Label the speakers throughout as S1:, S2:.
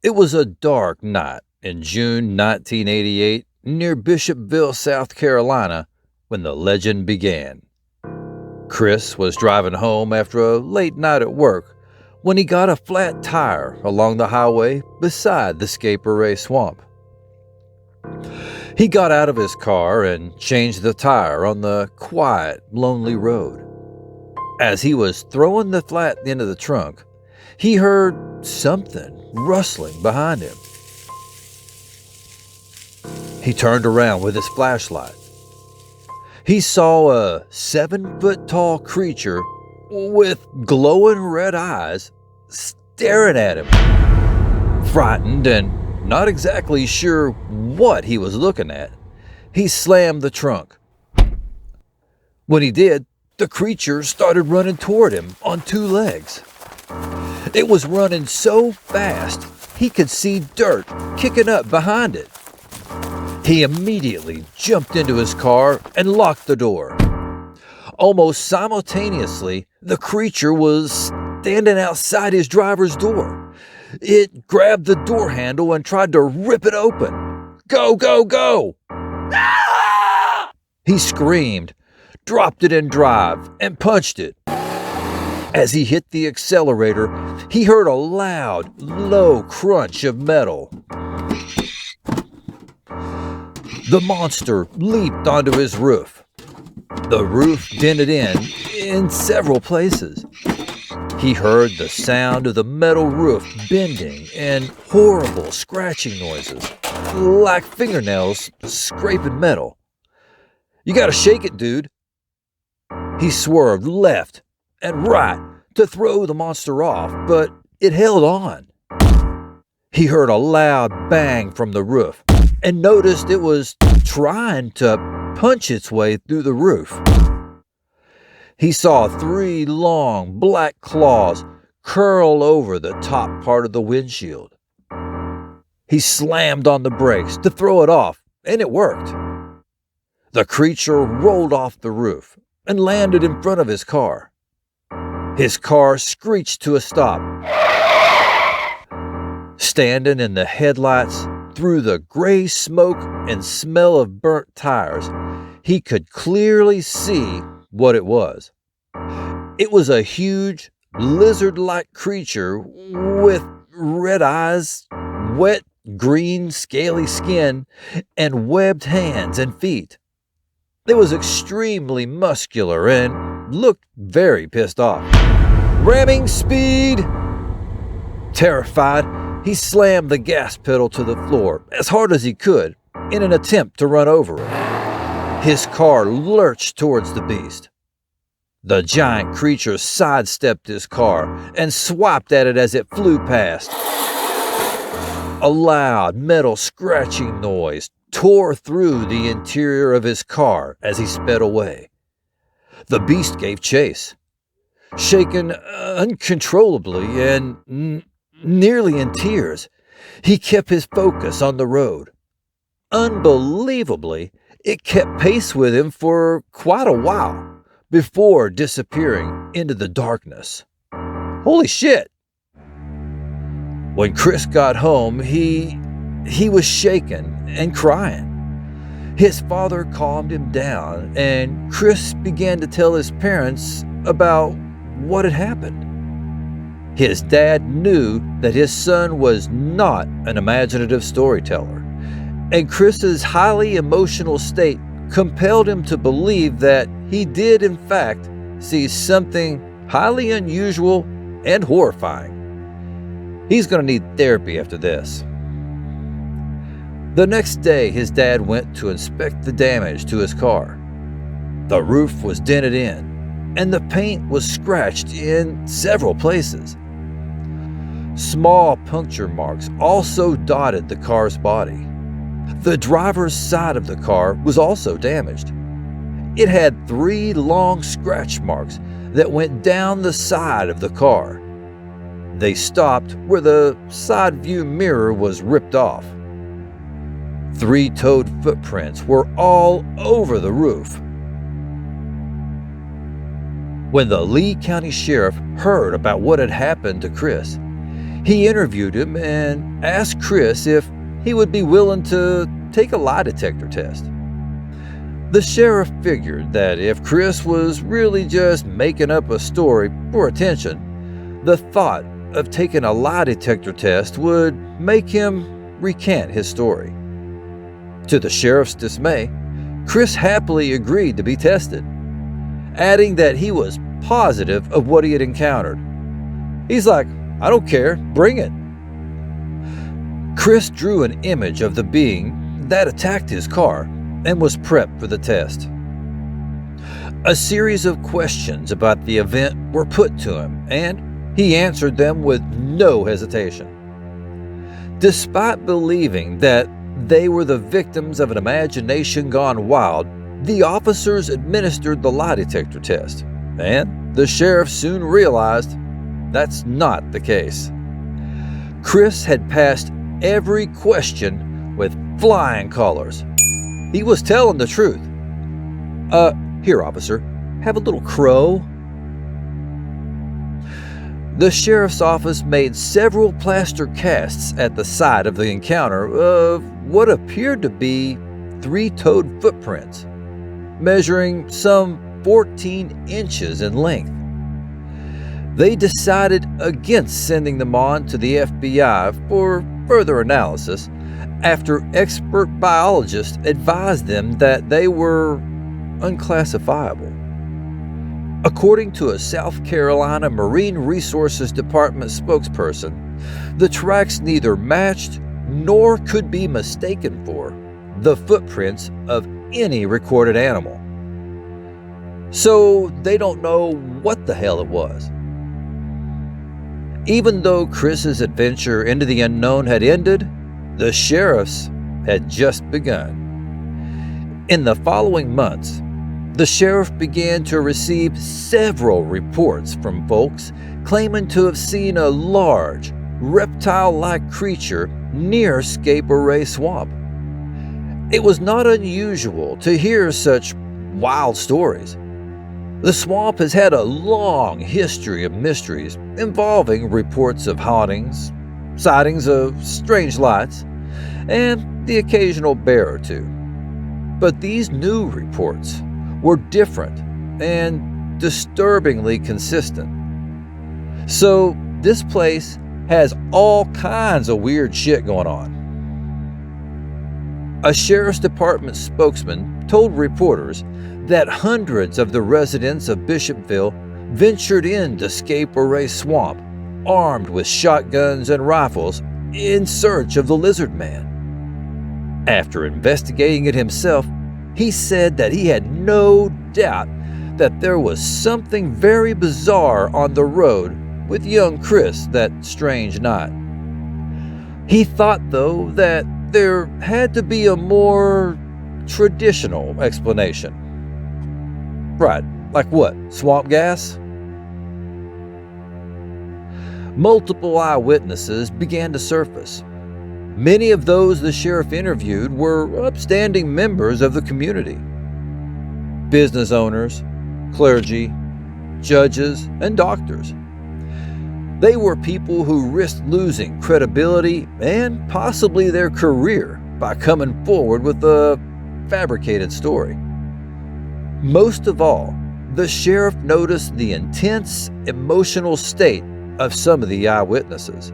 S1: It was a dark night in June 1988 near Bishopville, South Carolina, when the legend began. Chris was driving home after a late night at work when he got a flat tire along the highway beside the Scape swamp. He got out of his car and changed the tire on the quiet, lonely road. As he was throwing the flat into the trunk, he heard something rustling behind him. He turned around with his flashlight. He saw a 7-foot-tall creature with glowing red eyes staring at him. Frightened and not exactly sure what he was looking at, he slammed the trunk. When he did, the creature started running toward him on 2 legs. It was running so fast he could see dirt kicking up behind it. He immediately jumped into his car and locked the door. Almost simultaneously, the creature was standing outside his driver's door. It grabbed the door handle and tried to rip it open. "Go, go, go!" He screamed, dropped it in drive, and punched it. As he hit the accelerator, he heard a loud, low crunch of metal. The monster leaped onto his roof. The roof dented in several places. He heard the sound of the metal roof bending and horrible scratching noises, like fingernails scraping metal. "You gotta shake it, dude." He swerved left and right to throw the monster off, but it held on. He heard a loud bang from the roof and noticed it was trying to punch its way through the roof. He saw 3 long black claws curl over the top part of the windshield. He slammed on the brakes to throw it off, and it worked. The creature rolled off the roof and landed in front of his car. His car screeched to a stop. Standing in the headlights, through the gray smoke and smell of burnt tires, he could clearly see what it was. It was a huge, lizard-like creature with red eyes, wet, green, scaly skin, and webbed hands and feet. It was extremely muscular and looked very pissed off. Ramming speed! Terrified, he slammed the gas pedal to the floor as hard as he could in an attempt to run over it. His car lurched towards the beast. The giant creature sidestepped his car and swiped at it as it flew past. A loud metal scratching noise tore through the interior of his car as he sped away. The beast gave chase. Shaken uncontrollably and nearly in tears, he kept his focus on the road. Unbelievably, it kept pace with him for quite a while before disappearing into the darkness. Holy shit! When Chris got home, he was shaken and crying. His father calmed him down, and Chris began to tell his parents about what had happened. His dad knew that his son was not an imaginative storyteller, and Chris's highly emotional state compelled him to believe that he did in fact see something highly unusual and horrifying. He's going to need therapy after this. The next day, his dad went to inspect the damage to his car. The roof was dented in, and the paint was scratched in several places. Small puncture marks also dotted the car's body. The driver's side of the car was also damaged. It had 3 long scratch marks that went down the side of the car. They stopped where the side view mirror was ripped off. 3-toed footprints were all over the roof. When the Lee County Sheriff heard about what had happened to Chris, He interviewed him and asked Chris if he would be willing to take a lie detector test. The sheriff figured that if Chris was really just making up a story for attention, the thought of taking a lie detector test would make him recant his story. To the sheriff's dismay, Chris happily agreed to be tested, adding that he was positive of what he had encountered. He's like, "I don't care, bring it." Chris drew an image of the being that attacked his car and was prepped for the test. A series of questions about the event were put to him, and he answered them with no hesitation. Despite believing that they were the victims of an imagination gone wild, the officers administered the lie detector test, and the sheriff soon realized that's not the case. Chris had passed every question with flying colors. He was telling the truth. Here, officer, have a little crow." The sheriff's office made several plaster casts at the site of the encounter of what appeared to be 3-toed footprints, measuring some 14 inches in length. They decided against sending them on to the FBI for further analysis after expert biologists advised them that they were unclassifiable. According to a South Carolina Marine Resources Department spokesperson, the tracks neither matched nor could be mistaken for the footprints of any recorded animal. So they don't know what the hell it was. Even though Chris's adventure into the unknown had ended, the sheriff's had just begun. In the following months, the sheriff began to receive several reports from folks claiming to have seen a large, reptile-like creature near Scape Swamp. It was not unusual to hear such wild stories. The swamp has had a long history of mysteries involving reports of hauntings, sightings of strange lights, and the occasional bear or two. But these new reports were different and disturbingly consistent. So this place has all kinds of weird shit going on. A sheriff's department spokesman told reporters that hundreds of the residents of Bishopville ventured into Scape Swamp, armed with shotguns and rifles in search of the lizard man. After investigating it himself, he said that he had no doubt that there was something very bizarre on the road with young Chris that strange night. He thought, though, that there had to be a more traditional explanation. Right, like what? Swamp gas? Multiple eyewitnesses began to surface. Many of those the sheriff interviewed were upstanding members of the community. Business owners, clergy, judges, and doctors. They were people who risked losing credibility and possibly their career by coming forward with a fabricated story. Most of all, the sheriff noticed the intense emotional state of some of the eyewitnesses.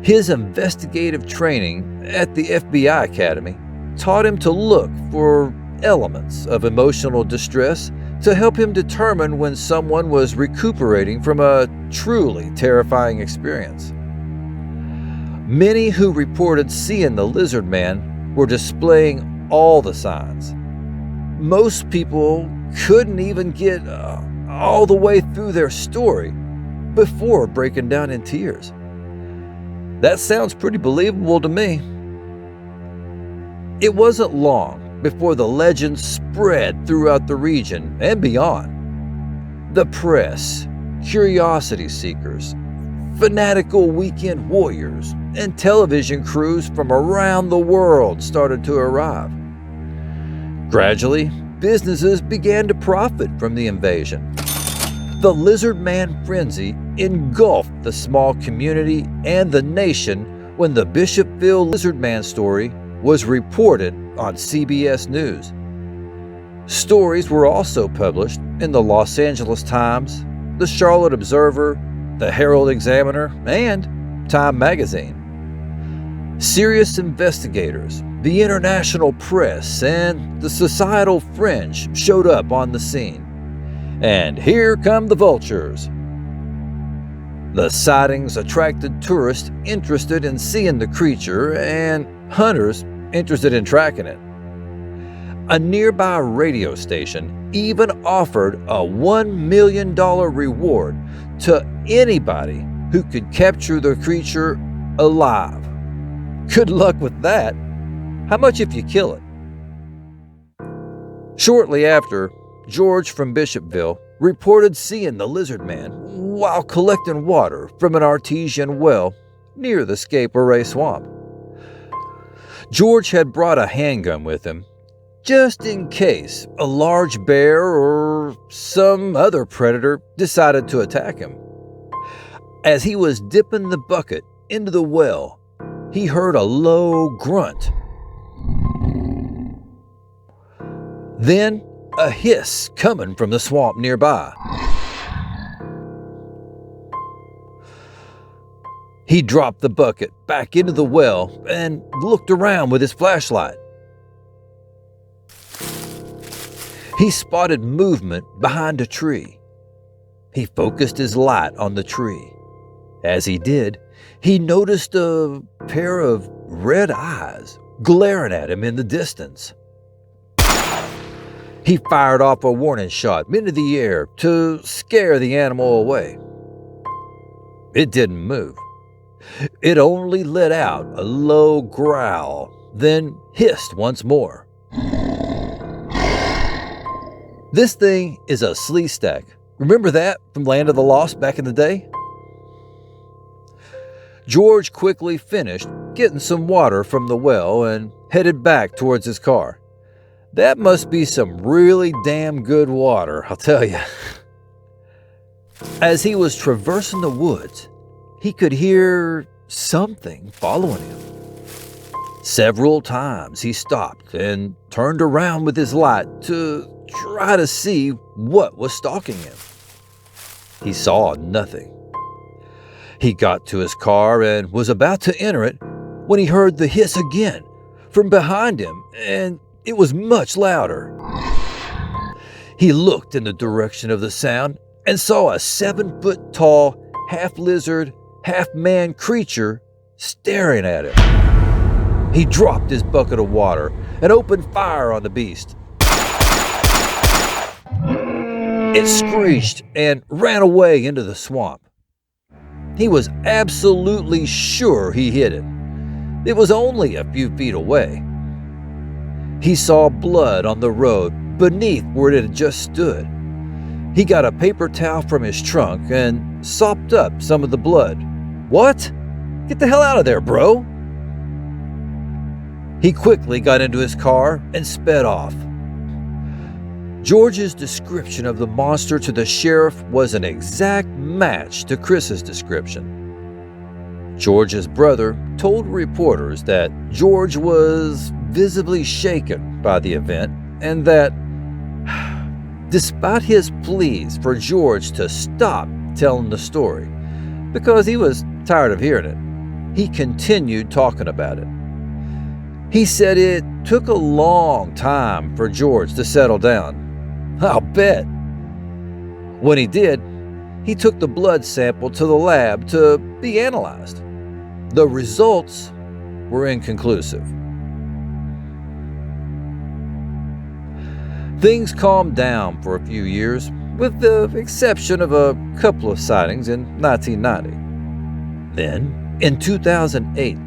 S1: His investigative training at the FBI Academy taught him to look for elements of emotional distress to help him determine when someone was recuperating from a truly terrifying experience. Many who reported seeing the lizard man were displaying all the signs. Most people couldn't even get all the way through their story before breaking down in tears. That sounds pretty believable to me. It wasn't long before the legend spread throughout the region and beyond. The press, curiosity seekers, fanatical weekend warriors, and television crews from around the world started to arrive. Gradually, businesses began to profit from the invasion. The lizard man frenzy engulfed the small community and the nation when the Bishopville lizard man story was reported on CBS News. Stories were also published in the Los Angeles Times, the Charlotte Observer, the Herald Examiner, and Time magazine. Serious investigators, the international press, and the societal fringe showed up on the scene. And here come the vultures. The sightings attracted tourists interested in seeing the creature and hunters interested in tracking it. A nearby radio station even offered a $1 million reward to anybody who could capture the creature alive. Good luck with that. How much if you kill it? Shortly after, George from Bishopville reported seeing the lizard man while collecting water from an artesian well near the Scape swamp. George had brought a handgun with him just in case a large bear or some other predator decided to attack him. As he was dipping the bucket into the well, he heard a low grunt. Then a hiss coming from the swamp nearby. He dropped the bucket back into the well and looked around with his flashlight. He spotted movement behind a tree. He focused his light on the tree. As he did, he noticed a pair of red eyes glaring at him in the distance. He fired off a warning shot into the air to scare the animal away. It didn't move. It only let out a low growl, then hissed once more. This thing is a sleestack. Remember that from Land of the Lost back in the day? George quickly finished getting some water from the well and headed back towards his car. That must be some really damn good water, I'll tell you. As he was traversing the woods, he could hear something following him. Several times he stopped and turned around with his light to try to see what was stalking him. He saw nothing. He got to his car and was about to enter it when he heard the hiss again from behind him, and it was much louder. He looked in the direction of the sound and saw a 7-foot-tall, half-lizard, half-man creature staring at him. He dropped his bucket of water and opened fire on the beast. It screeched and ran away into the swamp. He was absolutely sure he hit it. It was only a few feet away. He saw blood on the road beneath where it had just stood. He got a paper towel from his trunk and sopped up some of the blood. What? Get the hell out of there, bro! He quickly got into his car and sped off. George's description of the monster to the sheriff was an exact match to Chris's description. George's brother told reporters that George was visibly shaken by the event and that, despite his pleas for George to stop telling the story, because he was tired of hearing it, he continued talking about it. He said it took a long time for George to settle down. I'll bet. When he did, he took the blood sample to the lab to be analyzed. The results were inconclusive. Things calmed down for a few years, with the exception of a couple of sightings in 1990. Then, in 2008,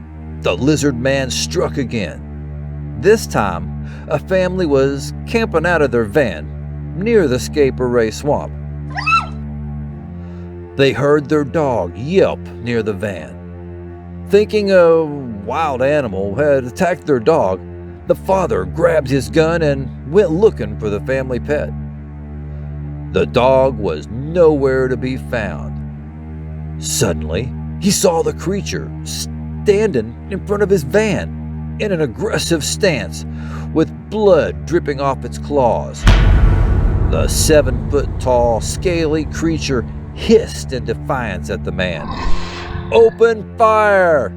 S1: the lizard man struck again. This time, a family was camping out of their van near the Scape swamp. They heard their dog yelp near the van. Thinking a wild animal had attacked their dog, the father grabbed his gun and went looking for the family pet. The dog was nowhere to be found. Suddenly, he saw the creature standing in front of his van in an aggressive stance with blood dripping off its claws. The 7-foot-tall, scaly creature hissed in defiance at the man. "Open fire!"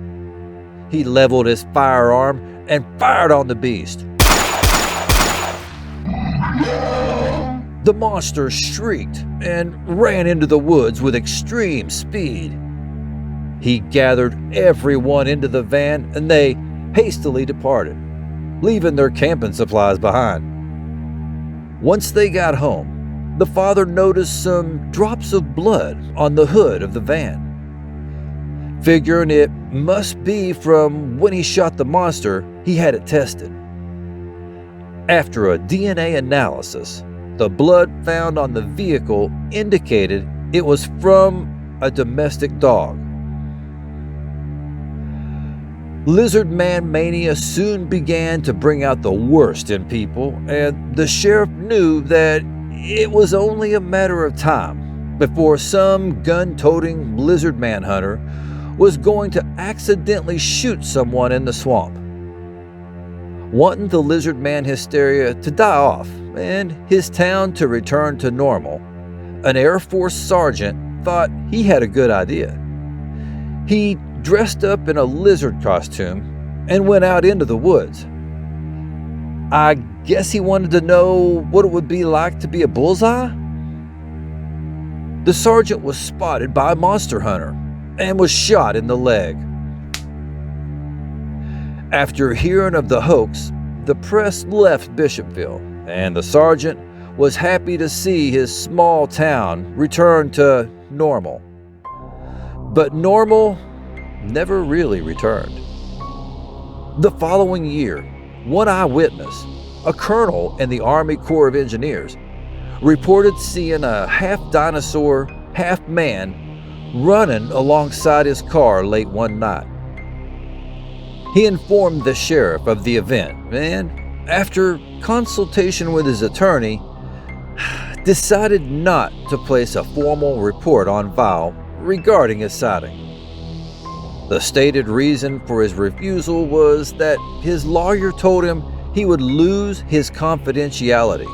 S1: He leveled his firearm and fired on the beast. The monster shrieked and ran into the woods with extreme speed. He gathered everyone into the van and they hastily departed, leaving their camping supplies behind. Once they got home, the father noticed some drops of blood on the hood of the van. Figuring it must be from when he shot the monster, he had it tested. After a DNA analysis, the blood found on the vehicle indicated it was from a domestic dog. Lizard man mania soon began to bring out the worst in people, and the sheriff knew that it was only a matter of time before some gun-toting lizard manhunter was going to accidentally shoot someone in the swamp. Wanting the lizard man hysteria to die off and his town to return to normal, an Air Force sergeant thought he had a good idea. He dressed up in a lizard costume and went out into the woods. I guess he wanted to know what it would be like to be a bullseye? The sergeant was spotted by a monster hunter and was shot in the leg. After hearing of the hoax, the press left Bishopville, and the sergeant was happy to see his small town return to normal. But normal never really returned. The following year, one eyewitness, a colonel in the Army Corps of Engineers, reported seeing a half-dinosaur, half-man running alongside his car late one night. He informed the sheriff of the event and, after consultation with his attorney, decided not to place a formal report on file regarding his sighting. The stated reason for his refusal was that his lawyer told him he would lose his confidentiality.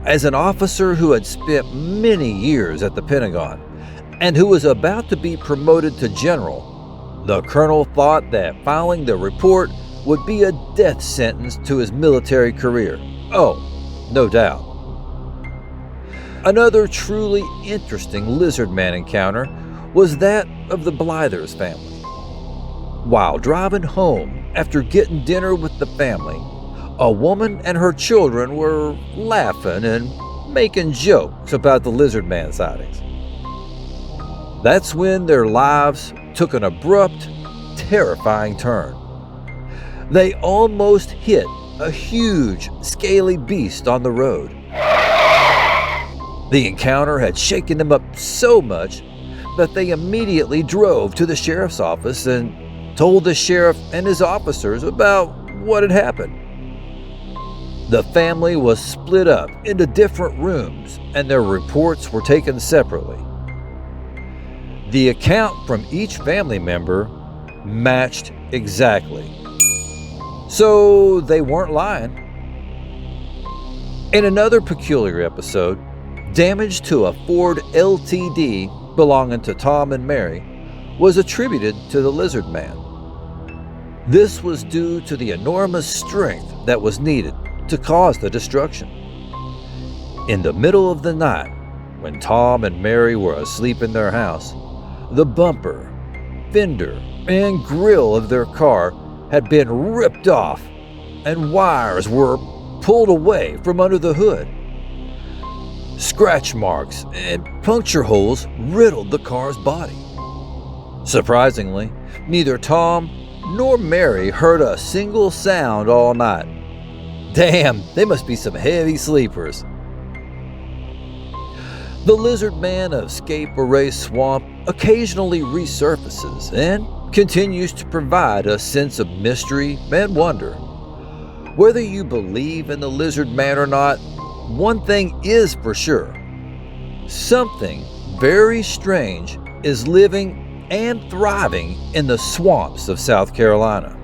S1: As an officer who had spent many years at the Pentagon and who was about to be promoted to general, the colonel thought that filing the report would be a death sentence to his military career. Oh, no doubt. Another truly interesting lizard man encounter was that of the Blythers family. While driving home after getting dinner with the family, a woman and her children were laughing and making jokes about the lizard man sightings. That's when their lives took an abrupt, terrifying turn. They almost hit a huge, scaly beast on the road. The encounter had shaken them up so much that they immediately drove to the sheriff's office and told the sheriff and his officers about what had happened. The family was split up into different rooms and their reports were taken separately. The account from each family member matched exactly. So they weren't lying. In another peculiar episode, damage to a Ford LTD belonging to Tom and Mary was attributed to the lizard man. This was due to the enormous strength that was needed to cause the destruction. In the middle of the night, when Tom and Mary were asleep in their house, the bumper, fender, and grill of their car had been ripped off and wires were pulled away from under the hood. Scratch marks and puncture holes riddled the car's body. Surprisingly, neither Tom nor Mary heard a single sound all night. Damn, they must be some heavy sleepers. The lizard man of Scape Swamp occasionally resurfaces and continues to provide a sense of mystery and wonder. Whether you believe in the lizard man or not, one thing is for sure. Something very strange is living and thriving in the swamps of South Carolina.